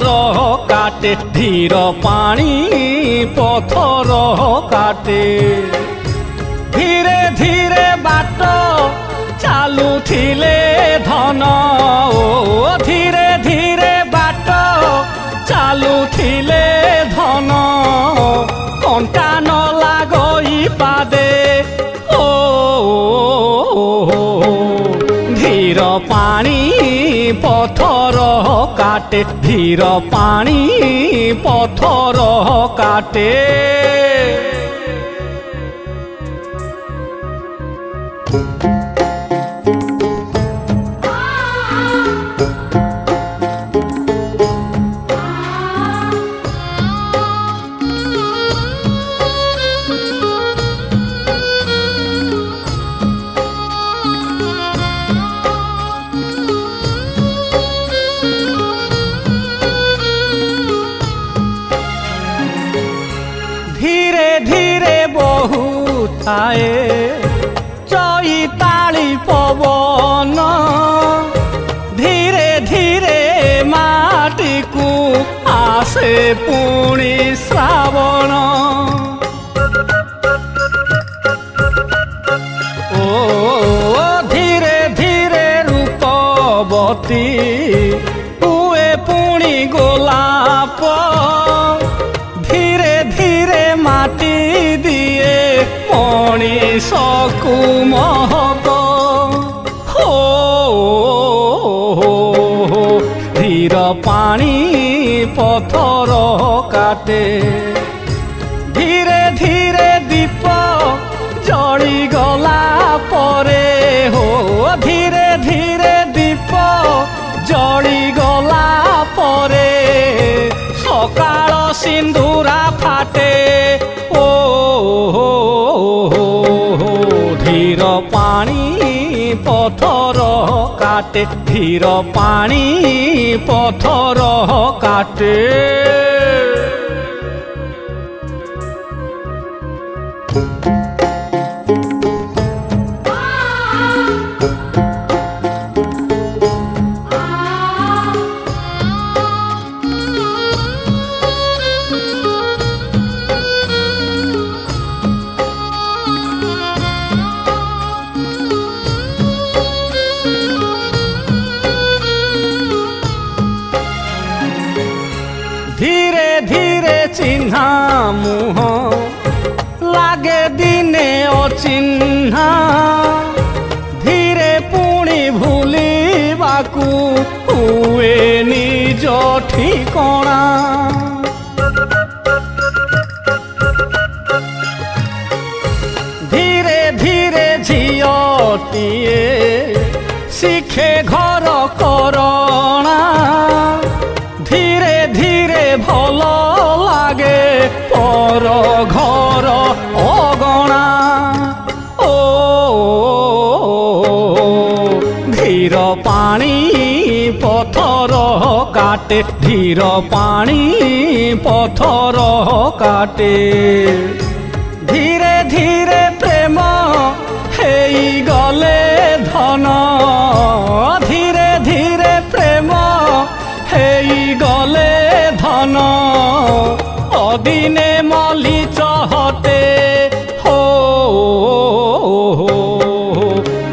काटे धीर पानी पथर काटे धीरे धीरे बाट चालुथिले धन ओ धीरे धीरे बाट चालुथिले धन कंटा न लागई पादे ओ धीर पानी पथर काटे धीर पानी पथर काटे धीरे धीरे बहुताए चैताली पवन धीरे धीरे माटी को आसे पुणी श्रावण ओ धीरे धीरे रूपवती हुए पुणी गोलाप धीरे धीरे माटी दिए मनीषकु महक हो धीर पानी पथर काटे धीरे धीरे दीप जड़ी गला परे हो धीरे धीरे दीप जड़ी गला परे सकाळ सिंधुरा फाटे ओ धीर पानी पथर काटे धीर पानी पथर काटे धीरे धीरे चिन्हा मुह लागे दिने अचिन्हा धीरे पुणी भूलिबाकू हुए निज ठिकणा धीरे धीरे झियटिए शिखे घर करणा धीरे धीरे भल लागे पर घर अगणा ओ धीर पानी पथर काटे धीर पानी पथर काटे धीरे धीरे प्रेम हेई गले धन धीरे धीरे प्रेम हेई गले धन अदिने मली चहटे हो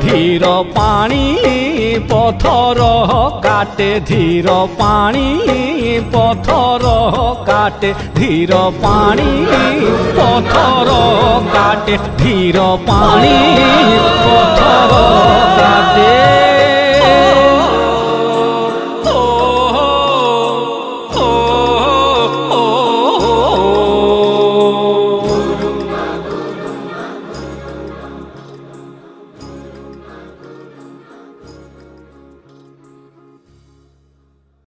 धीर पानी पथर काटे धीर पानी पथर काटे धीर पानी पथर काटे धीर पानी पथर काटे